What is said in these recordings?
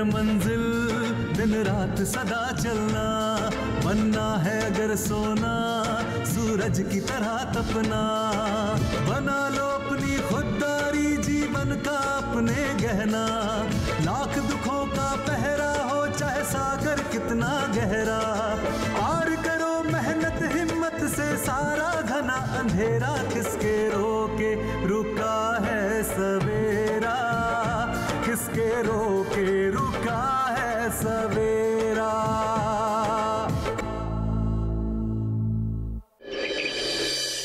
अगर मंजिल दिन रात सदा चलना, बनना है अगर सोना सूरज की तरह तपना। बना लो अपनी खुददारी जीवन का अपने गहना, लाख दुखों का पहरा हो चाहे सागर कितना गहरा। पार करो मेहनत हिम्मत से सारा घना अंधेरा, किसके रोके रुका है सवेरा, किसके रोके रुका है सवेरा।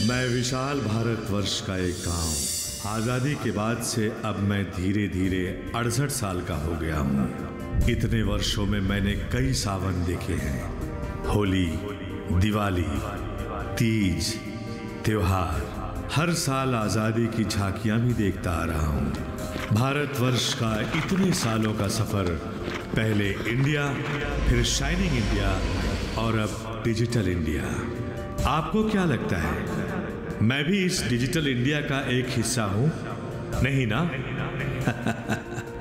मैं विशाल भारतवर्ष का एक गांव, आजादी के बाद से अब मैं धीरे धीरे 68 साल का हो गया हूँ। इतने वर्षों में मैंने कई सावन देखे हैं, होली, दिवाली, तीज, त्योहार। हर साल आजादी की झांकियां भी देखता आ रहा हूँ। भारतवर्ष का इतने सालों का सफर, पहले इंडिया, फिर शाइनिंग इंडिया और अब डिजिटल इंडिया। आपको क्या लगता है मैं भी इस डिजिटल इंडिया का एक हिस्सा हूं? नहीं ना?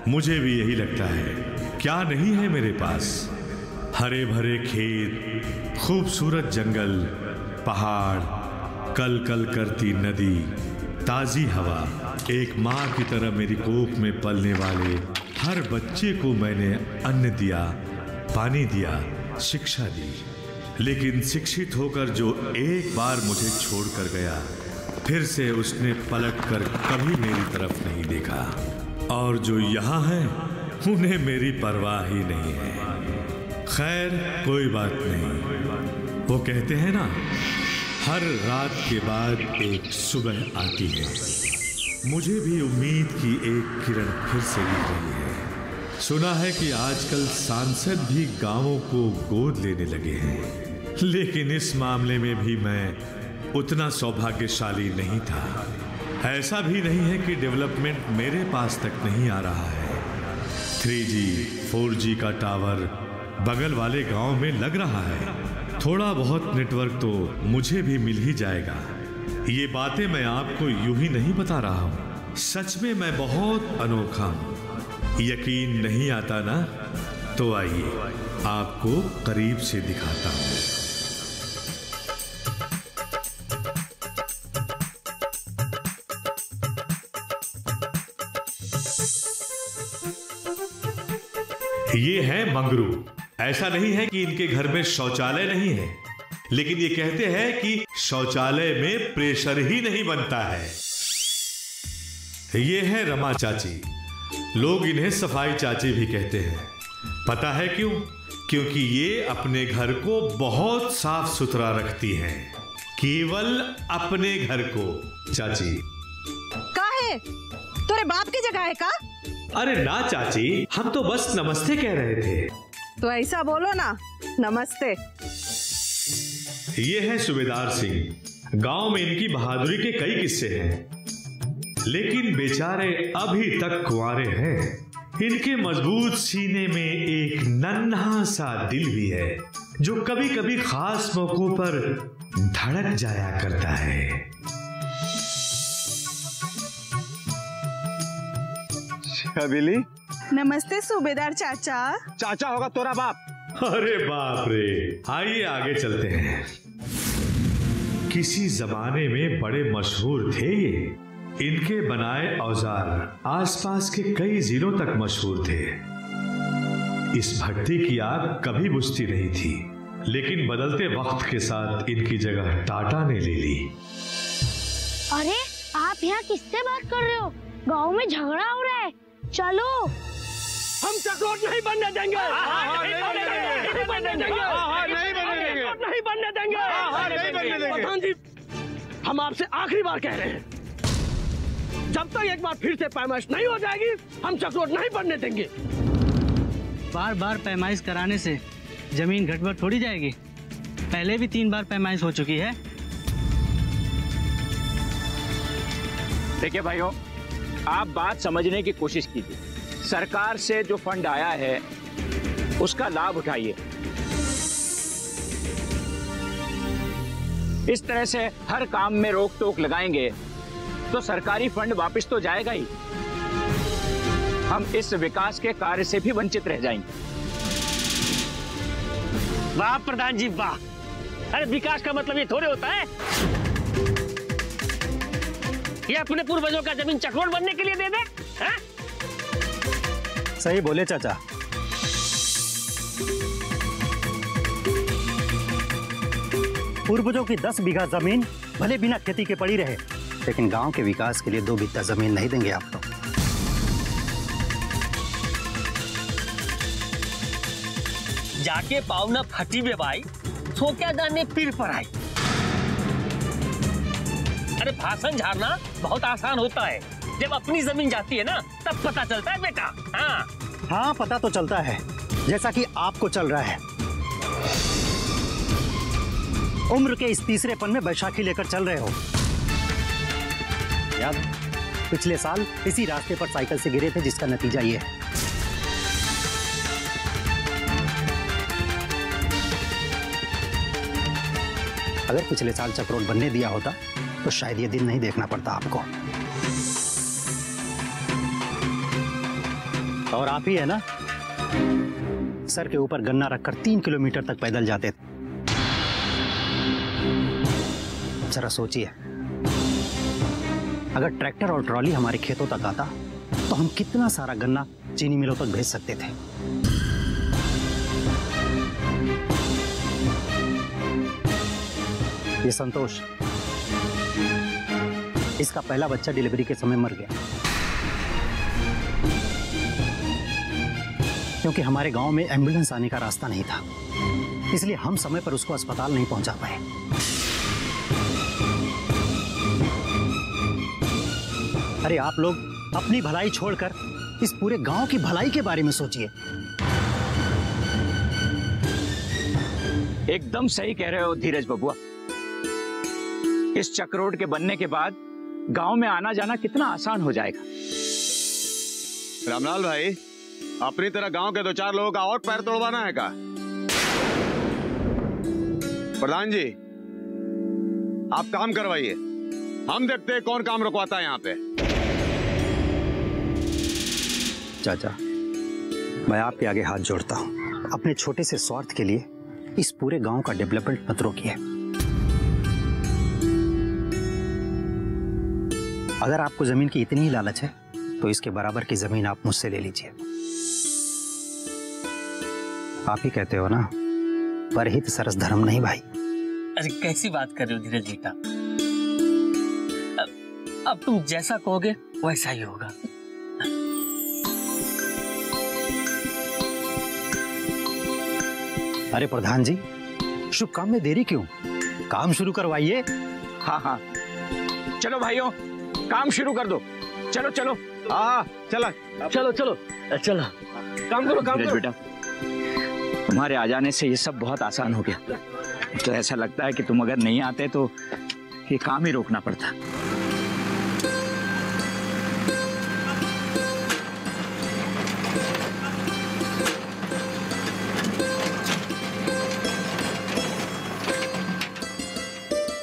मुझे भी यही लगता है। क्या नहीं है मेरे पास? हरे भरे खेत, खूबसूरत जंगल, पहाड़, कल कल करती नदी, ताजी हवा, एक माँ की तरह मेरी कोख में पलने वाले हर बच्चे को मैंने अन्न दिया, पानी दिया, शिक्षा दी। लेकिन शिक्षित होकर जो एक बार मुझे छोड़कर गया, फिर से उसने पलट कर कभी मेरी तरफ नहीं देखा। और जो यहाँ हैं, उन्हें मेरी परवाह ही नहीं है। खैर, कोई बात नहीं। वो कहते हैं ना, हर रात के बाद एक सुबह आती है। मुझे भी उम्मीद की एक किरण फिर से दिख रही है। सुना है कि आजकल सांसद भी गांवों को गोद लेने लगे हैं, लेकिन इस मामले में भी मैं उतना सौभाग्यशाली नहीं था। ऐसा भी नहीं है कि डेवलपमेंट मेरे पास तक नहीं आ रहा है। 3G, 4G का टावर बगल वाले गांव में लग रहा है। थोड़ा बहुत नेटवर्क तो मुझे भी मिल ही जाएगा। ये बातें मैं आपको यूं ही नहीं बता रहा हूं। सच में मैं बहुत अनोखा हूं। यकीन नहीं आता ना? तो आइए आपको करीब से दिखाता हूं। ये है मंगरू। ऐसा नहीं है कि इनके घर में शौचालय नहीं है, लेकिन ये कहते हैं कि शौचालय में प्रेशर ही नहीं बनता है। ये है रमा चाची। लोग इन्हें सफाई चाची भी कहते हैं। पता है क्यों? क्योंकि ये अपने घर को बहुत साफ सुथरा रखती हैं। केवल अपने घर को। चाची का है? तोरे बाप की जगह है का? अरे ना चाची, हम तो बस नमस्ते कह रहे थे। तो ऐसा बोलो ना, नमस्ते। ये है सूबेदार सिंह। गांव में इनकी बहादुरी के कई किस्से हैं, लेकिन बेचारे अभी तक कुंवारे हैं। इनके मजबूत सीने में एक नन्हा सा दिल भी है, जो कभी कभी खास मौकों पर धड़क जाया करता है। हवेली। नमस्ते सूबेदार चाचा। चाचा होगा तोरा बाप। अरे बाप रे, आइए आगे चलते हैं। किसी जमाने में बड़े मशहूर थे ये। इनके बनाए औजार आसपास के कई जिलों तक मशहूर थे। इस भट्टी की आग कभी बुझती नहीं थी, लेकिन बदलते वक्त के साथ इनकी जगह टाटा ने ले ली। अरे आप यहाँ किससे बात कर रहे हो? गांव में झगड़ा हो रहा है, चलो। हम चक्रोट नहीं बनने देंगे। प्रधान जी, हम आपसे आखिरी बार कह रहे हैं, जब तक एक बार फिर से पैमाइश नहीं हो जाएगी, हम चक्रोट नहीं बनने देंगे। बार बार पैमाइश कराने से जमीन घटबढ़ थोड़ी जाएगी। पहले भी 3 बार पैमाइश हो चुकी है। देखिए भाइयों, आप बात समझने की कोशिश कीजिए। सरकार से जो फंड आया है उसका लाभ उठाइए। इस तरह से हर काम में रोक टोक लगाएंगे तो सरकारी फंड वापस तो जाएगा ही। हम इस विकास के कार्य से भी वंचित रह जाएंगे। वाह प्रधान जी वाह। अरे विकास का मतलब ये थोड़े होता है ये अपने पूर्वजों का जमीन चक्रोट बनने के लिए दे दे है? सही बोले चाचा। पूर्वजों की 10 बीघा जमीन भले बिना खेती के पड़ी रहे, लेकिन गांव के विकास के लिए 2 बित्ता जमीन नहीं देंगे आप तो। जाके पावना फटी में भाई सो क्या जाने पीर पर आई। अरे भाषण झाड़ना बहुत आसान होता है, जब अपनी जमीन जाती है ना तब पता चलता है बेटा। हाँ पता तो चलता है, जैसा कि आपको चल रहा है। उम्र के इस तीसरेपन में बैशाखी लेकर चल रहे हो। याद पिछले साल इसी रास्ते पर साइकिल से गिरे थे, जिसका नतीजा ये है। अगर पिछले साल चक्रोट बनने दिया होता तो शायद ये दिन नहीं देखना पड़ता आपको। और आप ही है ना, सर के ऊपर गन्ना रखकर 3 किलोमीटर तक पैदल जाते थे। जरा सोचिए, अगर ट्रैक्टर और ट्रॉली हमारे खेतों तक आता तो हम कितना सारा गन्ना चीनी मिलों तक भेज सकते थे। ये संतोष, इसका पहला बच्चा डिलीवरी के समय मर गया, क्योंकि हमारे गांव में एम्बुलेंस आने का रास्ता नहीं था, इसलिए हम समय पर उसको अस्पताल नहीं पहुंचा पाए। अरे आप लोग अपनी भलाई छोड़कर इस पूरे गांव की भलाई के बारे में सोचिए। एकदम सही कह रहे हो धीरज बबुआ। इस चक्रोट के बनने के बाद गांव में आना जाना कितना आसान हो जाएगा। रामलाल भाई, अपनी तरह गांव के 2-4 लोगों का और पैर तोड़वाना है का? प्रधान जी, आप काम करवाइए, हम देखते हैं कौन काम रुकवाता है यहाँ पे। चाचा, मैं आपके आगे हाथ जोड़ता हूं, अपने छोटे से स्वार्थ के लिए इस पूरे गांव का डेवलपमेंट मत रोकिए। अगर आपको जमीन की इतनी ही लालच है तो इसके बराबर की जमीन आप मुझसे ले लीजिए। आप ही कहते हो ना, परहित सरस धर्म नहीं भाई। अरे कैसी बात कर रहे हो धीरज बेटा, अब तुम जैसा कहोगे वैसा ही होगा। अरे प्रधान जी, शुभ काम में देरी क्यों, काम शुरू करवाइए। हाँ हाँ, चलो भाइयों काम शुरू कर दो। चलो चलो। हाँ चला, चलो चलो चलो, काम करो काम करो। बेटा, तुम्हारे आ जाने से ये सब बहुत आसान हो गया। तो ऐसा लगता है कि तुम अगर नहीं आते तो ये काम ही रोकना पड़ता।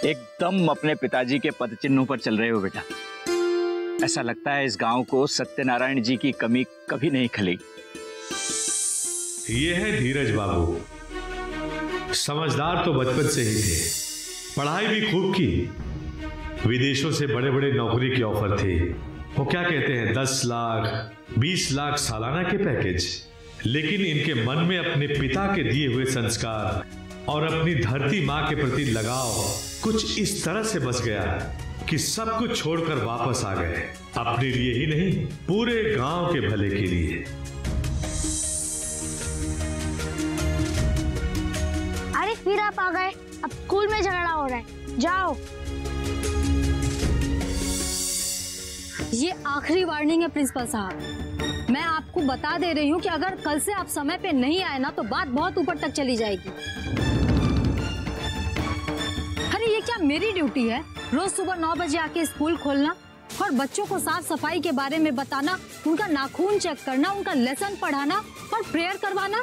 एकदम अपने पिताजी के पद चिन्हों पर चल रहे हो बेटा। ऐसा लगता है इस गांव को सत्यनारायण जी की कमी कभी नहीं खलेगी। ये है धीरज बाबू, समझदार तो बचपन से ही थे, पढ़ाई भी खूब की, विदेशों से बड़े बड़े नौकरी के ऑफर थे। वो क्या कहते हैं 10 लाख 20 लाख सालाना के पैकेज, लेकिन इनके मन में अपने पिता के दिए हुए संस्कार और अपनी धरती माँ के प्रति लगाव कुछ इस तरह से बस गया कि सब कुछ छोड़कर वापस आ गए, अपने लिए ही नहीं पूरे गांव के भले के लिए। अरे फिर आप आ गए, अब स्कूल में झगड़ा हो रहा है, जाओ। ये आखिरी वार्निंग है प्रिंसिपल साहब, मैं आपको बता दे रही हूँ कि अगर कल से आप समय पे नहीं आए ना तो बात बहुत ऊपर तक चली जाएगी। अरे ये क्या मेरी ड्यूटी है रोज सुबह 9 बजे आके स्कूल खोलना और बच्चों को साफ सफाई के बारे में बताना, उनका नाखून चेक करना, उनका लेसन पढ़ाना और प्रेयर करवाना।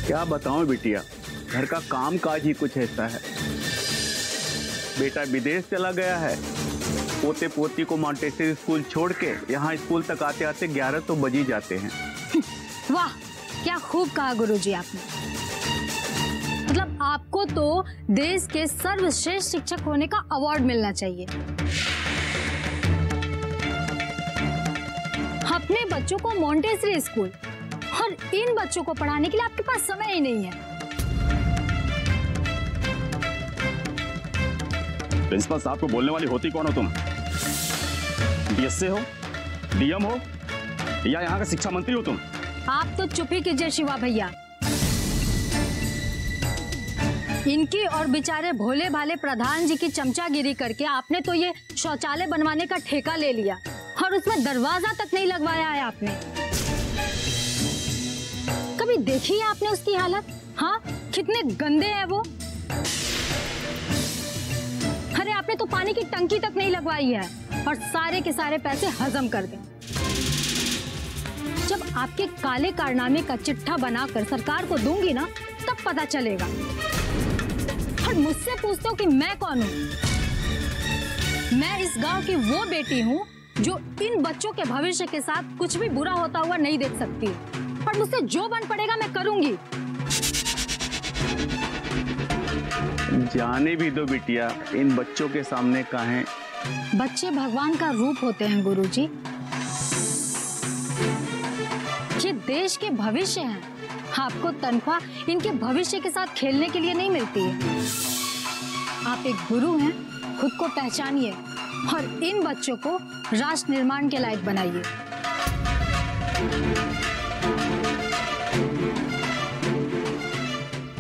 क्या बताऊं बिटिया, घर का काम काज ही कुछ ऐसा है। बेटा विदेश चला गया है पोते पोती को मॉन्टेसरी स्कूल छोड़ के यहाँ स्कूल तक आते आते 11 तो बज ही जाते हैं। वाह, क्या खूब कहा गुरुजी आपने। मतलब आपको तो देश के सर्वश्रेष्ठ शिक्षक होने का अवार्ड मिलना चाहिए। अपने बच्चों को मॉन्टेसरी स्कूल और इन बच्चों को पढ़ाने के लिए आपके पास समय ही नहीं है। प्रिंसिपल साहब को बोलने वाली होती कौन हो तुम? डीएसए हो, डीएम हो या यहाँ का शिक्षा मंत्री हो तुम? आप तो चुप ही कीजिए शिवा भैया। इनकी और बेचारे भोले भाले प्रधान जी की चमचागिरी करके आपने तो ये शौचालय बनवाने का ठेका ले लिया और उसमें दरवाजा तक नहीं लगवाया है आपने। कभी देखी है आपने उसकी हालत? हाँ, कितने गंदे हैं वो। अरे आपने तो पानी की टंकी तक नहीं लगवाई है और सारे के सारे पैसे हजम कर गए। जब आपके काले कारनामे का चिट्ठा बनाकर सरकार को दूंगी ना, तब पता चलेगा। और मुझसे पूछते हो कि मैं कौन हूँ? मैं इस गांव की वो बेटी हूँ जो इन बच्चों के भविष्य के साथ कुछ भी बुरा होता हुआ नहीं देख सकती, और मुझसे जो बन पड़ेगा मैं करूंगी। जाने भी दो बिटिया, इन बच्चों के सामने काहे? बच्चे भगवान का रूप होते हैं गुरुजी। ये देश के भविष्य हैं। आपको तनख्वाह इनके भविष्य के साथ खेलने के लिए नहीं मिलती है। आप एक गुरु हैं, खुद को पहचानिए और इन बच्चों को राष्ट्र निर्माण के लायक बनाइए।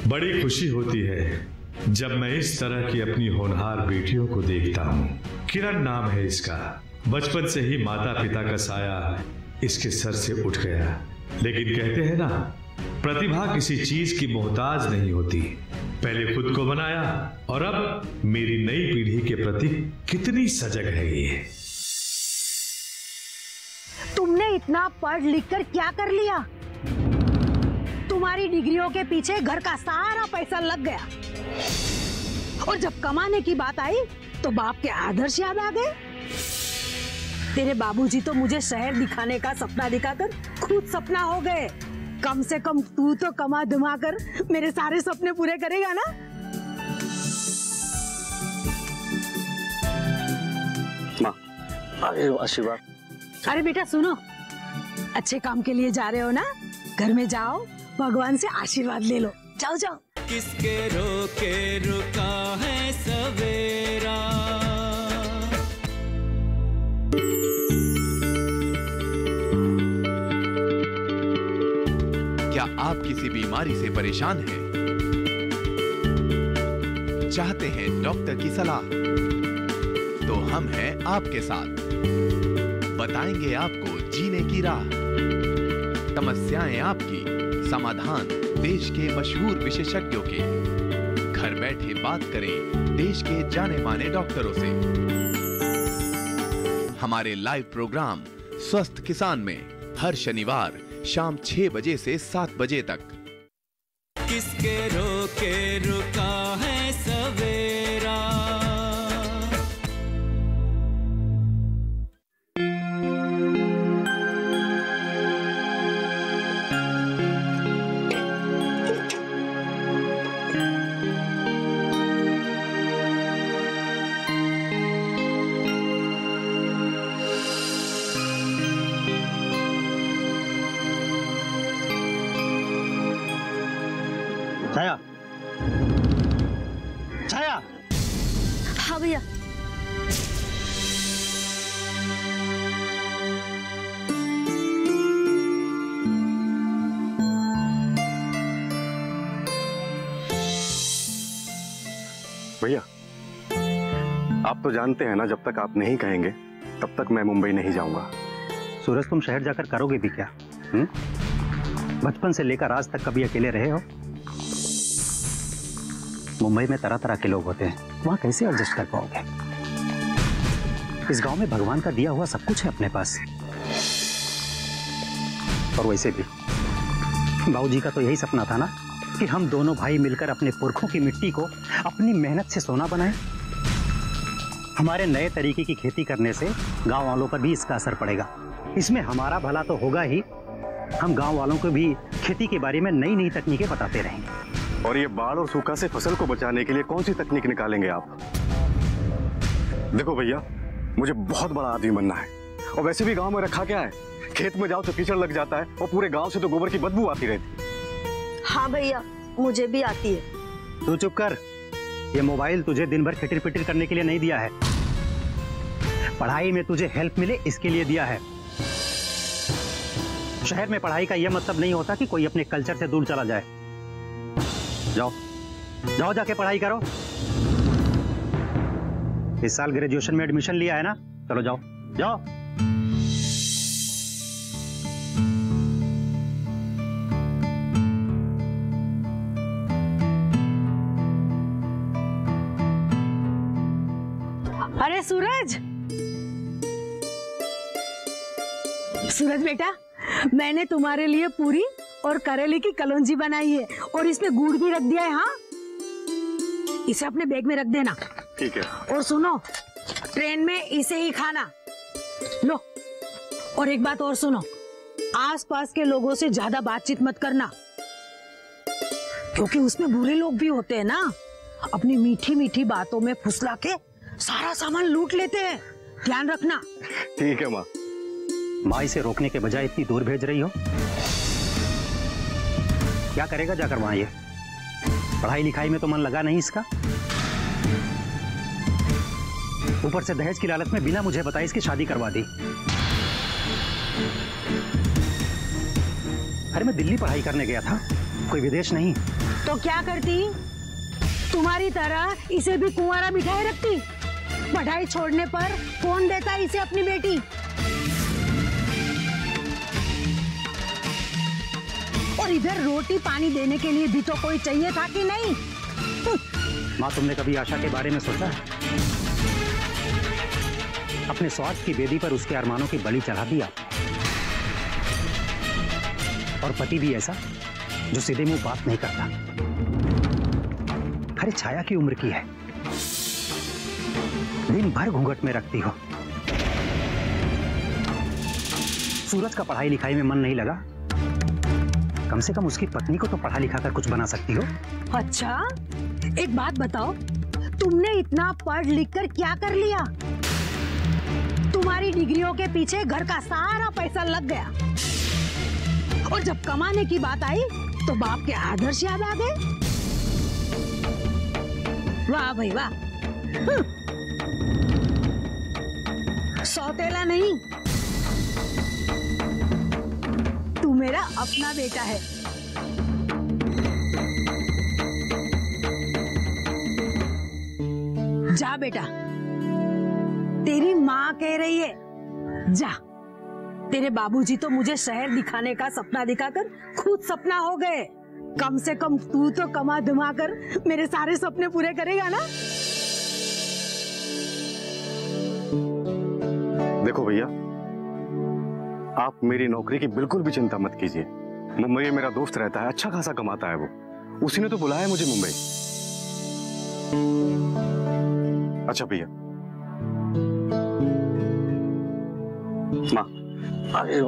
बड़ी खुशी होती है जब मैं इस तरह की अपनी होनहार बेटियों को देखता हूँ। किरण नाम है इसका। बचपन से ही माता पिता का साया इसके सर से उठ गया। लेकिन कहते हैं ना, प्रतिभा किसी चीज की मोहताज नहीं होती। पहले खुद को बनाया और अब मेरी नई पीढ़ी के प्रति कितनी सजग है ये। तुमने इतना पढ़ लिख कर क्या कर लिया? तुम्हारी डिग्रियों के पीछे घर का सारा पैसा लग गया, और जब कमाने की बात आई तो बाप के आदर्श याद आ गए। तेरे बाबूजी तो मुझे शहर दिखाने का सपना दिखाकर खुद सपना हो गए। कम से कम तू तो कमा धुमा कर मेरे सारे सपने पूरे करेगा ना? माँ, अरे आशीर्वाद। अरे बेटा सुनो, अच्छे काम के लिए जा रहे हो ना, घर में जाओ, भगवान से आशीर्वाद ले लो। जाओ जाओ। किसके रोके रुका है सवेरा, क्या आप किसी बीमारी से परेशान हैं? चाहते हैं डॉक्टर की सलाह? तो हम हैं आपके साथ। बताएंगे आपको जीने की राह। समस्याएं आपकी, समाधान देश के मशहूर विशेषज्ञों के। घर बैठे बात करें देश के जाने माने डॉक्टरों से। हमारे लाइव प्रोग्राम स्वस्थ किसान में हर शनिवार शाम 6 बजे से 7 बजे तक। किसके रोके रुका है सवेरा। छाया, छाया। हाँ भैया। भैया, आप तो जानते हैं ना, जब तक आप नहीं कहेंगे तब तक मैं मुंबई नहीं जाऊंगा। सूरज, तुम शहर जाकर करोगे भी क्या? बचपन से लेकर आज तक कभी अकेले रहे हो? मुंबई में तरह तरह के लोग होते हैं, वहां कैसे एडजस्ट कर पाओगे? इस गांव में भगवान का दिया हुआ सब कुछ है अपने पास। और वैसे भी बाबूजी का तो यही सपना था ना कि हम दोनों भाई मिलकर अपने पुरखों की मिट्टी को अपनी मेहनत से सोना बनाएं। हमारे नए तरीके की खेती करने से गांव वालों पर भी इसका असर पड़ेगा। इसमें हमारा भला तो होगा ही, हम गांव वालों को भी खेती के बारे में नई नई तकनीकें बताते रहेंगे। और ये बाढ़ और सूखा से फसल को बचाने के लिए कौन सी तकनीक निकालेंगे आप? देखो भैया, मुझे बहुत बड़ा आदमी बनना है, और वैसे भी गांव में रखा क्या है, खेत में जाओ तो कीचड़ लग जाता है और पूरे गांव से तो गोबर की बदबू आती रहती। हाँ भैया, मुझे भी आती है। तू चुप कर। ये मोबाइल तुझे दिन भर खिटिर पिटिर करने के लिए नहीं दिया है, पढ़ाई में तुझे हेल्प मिले इसके लिए दिया है। शहर में पढ़ाई का यह मतलब नहीं होता कि कोई अपने कल्चर से दूर चला जाए। जाओ जाओ, जाके पढ़ाई करो। इस साल ग्रेजुएशन में एडमिशन लिया है ना, चलो जाओ जाओ। अरे सूरज, सूरज बेटा, मैंने तुम्हारे लिए पूरी और करेले की कलौंजी बनाई है और इसमें गुड़ भी रख दिया है। हाँ, इसे अपने बैग में रख देना। ठीक है। और सुनो, ट्रेन में इसे ही खाना। लो, और एक बात और सुनो, आसपास के लोगों से ज्यादा बातचीत मत करना, क्योंकि उसमें बुरे लोग भी होते हैं ना, अपनी मीठी मीठी बातों में फुसला के सारा सामान लूट लेते हैं। ध्यान रखना। ठीक है माँ। माँ इसे रोकने के बजाय इतनी दूर भेज रही हो, क्या करेगा जाकर वहां? ये पढ़ाई लिखाई में तो मन लगा नहीं इसका, ऊपर से दहेज की लालच में बिना मुझे बताए इसकी शादी करवा दी। अरे मैं दिल्ली पढ़ाई करने गया था, कोई विदेश नहीं। तो क्या करती? तुम्हारी तरह इसे भी कुंवारा बिठाए रखती। पढ़ाई छोड़ने पर कौन देता इसे अपनी बेटी? और इधर रोटी पानी देने के लिए भी तो कोई चाहिए था कि नहीं? माँ, तुमने कभी आशा के बारे में सोचा है? अपने स्वार्थ की बेदी पर उसके अरमानों की बलि चढ़ा दिया। और पति भी ऐसा जो सीधे मुंह बात नहीं करता। अरे छाया की उम्र की है, दिन भर घूंघट में रखती हो। सूरज का पढ़ाई लिखाई में मन नहीं लगा, कम से कम उसकी पत्नी को तो पढ़ा लिखा कर कुछ बना सकती हो। अच्छा, एक बात बताओ, तुमने इतना पढ़ लिख कर क्या कर लिया? तुम्हारी डिग्रियों के पीछे घर का सारा पैसा लग गया, और जब कमाने की बात आई तो बाप के आदर्श याद आ गए। वाह भाई वाह। सौतेला नहीं, तू मेरा अपना बेटा है। जा बेटा, तेरी माँ कह रही है, जा। तेरे बाबूजी तो मुझे शहर दिखाने का सपना दिखाकर खुद सपना हो गए। कम से कम तू तो कमा धमा कर मेरे सारे सपने पूरे करेगा ना? देखो भैया, आप मेरी नौकरी की बिल्कुल भी चिंता मत कीजिए। मुंबई में मेरा दोस्त रहता है, अच्छा खासा कमाता है वो, उसी ने तो बुलाया मुझे मुंबई। अच्छा भैया। माँ,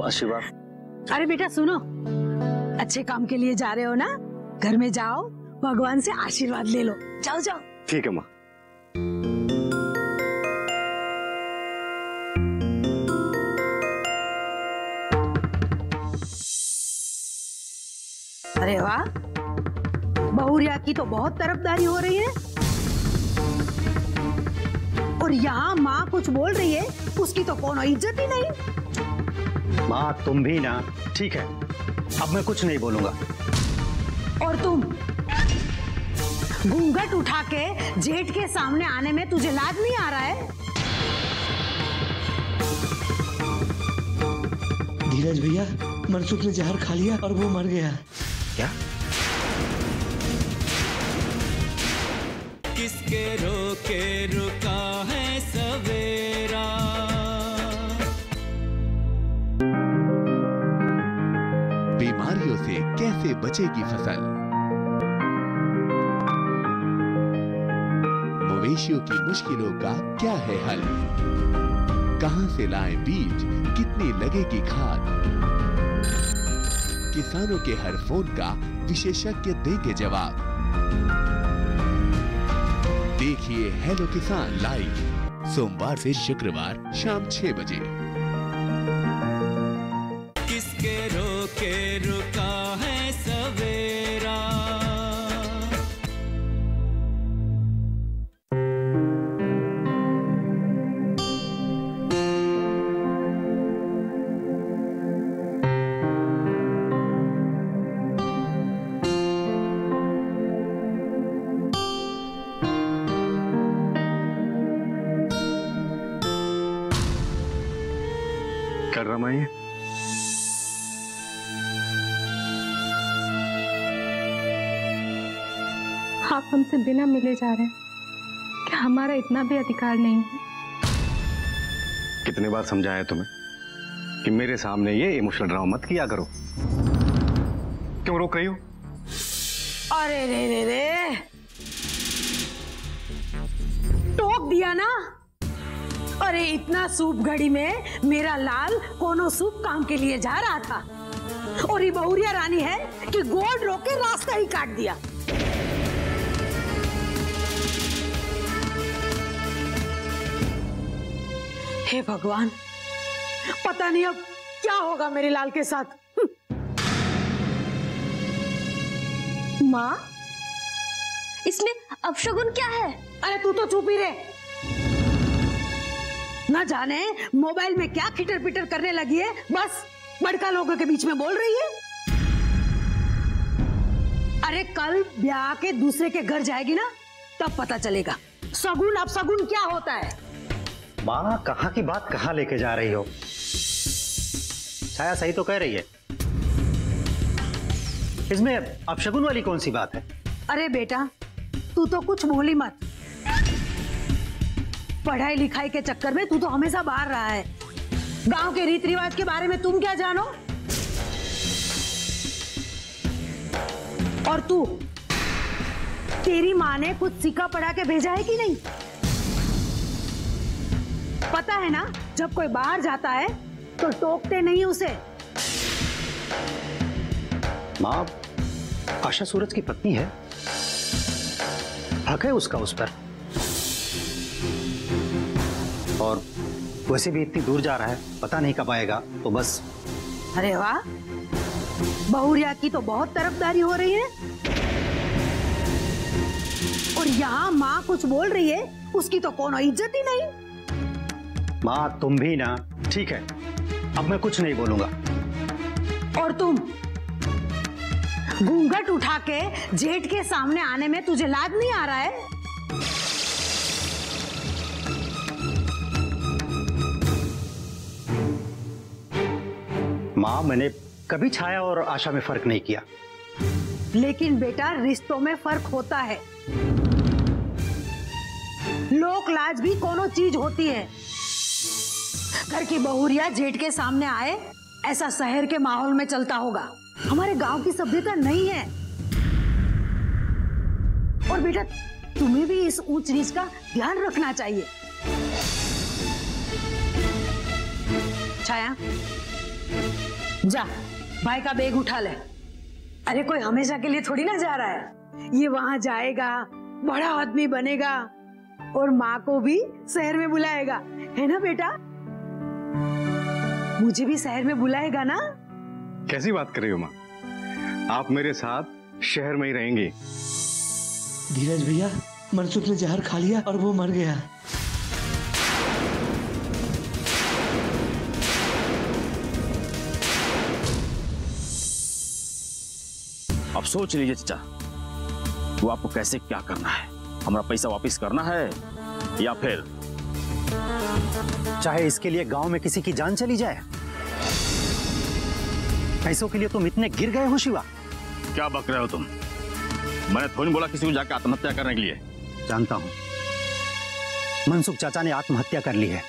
आशीर्वाद। अरे बेटा सुनो, अच्छे काम के लिए जा रहे हो ना, घर में जाओ, भगवान से आशीर्वाद ले लो। जाओ जाओ। ठीक है माँ। अरे वाह, बहुरिया की तो बहुत तरफदारी हो रही है, और यहाँ माँ कुछ बोल रही है, उसकी तो कोनो इज्जत ही नहीं। माँ तुम भी ना। ठीक है, अब मैं कुछ नहीं बोलूंगा। और तुम घूंघट उठा के जेठ के सामने आने में तुझे लाज नहीं आ रहा है? धीरज भैया, मनसुख ने जहर खा लिया और वो मर गया। क्या? किसके रोके रुका है सवेरा। बीमारियों से कैसे बचेगी फसल? मवेशियों की मुश्किलों का क्या है हल? कहां से लाएं बीज, कितनी लगेगी खाद? किसानों के हर फोन का विशेषज्ञ देंगे जवाब। देखिए हेलो किसान लाइव सोमवार से शुक्रवार शाम 6 बजे। किसके रोके रुका है सवेरा। कर रहा मैं आप हमसे बिना मिले जा रहे हैं कि हमारा इतना भी अधिकार नहीं है। कितने बार समझाया तुम्हें कि मेरे सामने ये इमोशनल ड्रामा मत किया करो। क्यों रोक रही हो? अरे रे रे रे, टोक दिया ना। अरे इतना शुभ घड़ी में मेरा लाल कोनो शुभ काम के लिए जा रहा था और ये बहुरिया रानी है कि गोल्ड रोक के रास्ता ही काट दिया। हे भगवान, पता नहीं अब क्या होगा मेरे लाल के साथ। माँ, इसमें अपशगुन क्या है? अरे तू तो चुप ही रहे। ना जाने मोबाइल में क्या खिटर पिटर करने लगी है, बस बड़का लोगों के बीच में बोल रही है। अरे कल ब्याह के दूसरे के घर जाएगी ना, तब पता चलेगा सगुन अपशगुन क्या होता है। माँ, कहाँ की बात कहाँ लेके जा रही हो? छाया सही तो कह रही है, इसमें अपशगुन वाली कौन सी बात है? अरे बेटा, तू तो कुछ बोली मत। पढ़ाई लिखाई के चक्कर में तू तो हमेशा बाहर रहा है। गांव के रीति रिवाज के बारे में तुम क्या जानो? और तू, तेरी माँ ने कुछ सीखा पढ़ा के भेजा है कि नहीं? पता है ना, जब कोई बाहर जाता है तो टोकते नहीं उसे। माँ, आशा सूरज की पत्नी है, हक है उसका उस पर। और वैसे भी इतनी दूर जा रहा है, पता नहीं कब आएगा, तो बस। अरे वाह, बहुरिया की तो बहुत तरफदारी हो रही है। और यहाँ माँ कुछ बोल रही है, उसकी तो कोनो इज्जत ही नहीं। माँ, तुम भी ना। ठीक है, अब मैं कुछ नहीं बोलूंगा। और तुम घूंघट उठा के जेठ के सामने आने में तुझे लाज नहीं आ रहा है? माँ, मैंने कभी छाया और आशा में फर्क नहीं किया। लेकिन बेटा, रिश्तों में फर्क होता है। लोक लाज भी कोनो चीज होती है। घर की बहुरिया जेठ के सामने आए, ऐसा शहर के माहौल में चलता होगा, हमारे गांव की सभ्यता नहीं है। और बेटा, तुम्हें भी इस ऊंच नीच का ध्यान रखना चाहिए। छाया, जा भाई का बैग उठा ले। अरे कोई हमेशा के लिए थोड़ी ना जा रहा है। ये वहां जाएगा, बड़ा आदमी बनेगा और माँ को भी शहर में बुलाएगा, है ना बेटा? मुझे भी शहर में बुलाएगा ना? कैसी बात कर रही हो माँ? आप मेरे साथ शहर में ही रहेंगी। धीरज भैया, मनसुख ने जहर खा लिया और वो मर गया। अब सोच लीजिए चाचा, वो आपको कैसे क्या करना है? हमारा पैसा वापस करना है या फिर चाहे इसके लिए गांव में किसी की जान चली जाए? पैसों के लिए तुम इतने गिर गए हो शिवा? क्या बक रहे हो तुम? मैंने थोड़ी बोला किसी को जाकर आत्महत्या करने के लिए। जानता हूं, मनसुख चाचा ने आत्महत्या कर ली है।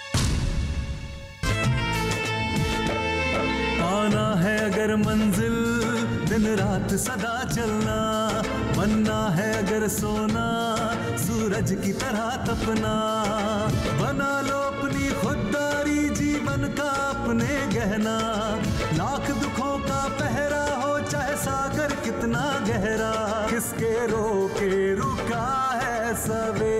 पाना है अगर मंजिल, दिन रात सदा चलना, बनना है अगर सोना, सूरज की तरह तपना। बना लो अपनी खुददारी, जीवन का अपने गहना। लाख दुखों का पहरा हो चाहे सागर कितना गहरा, किसके रोके रुका है सवेरा।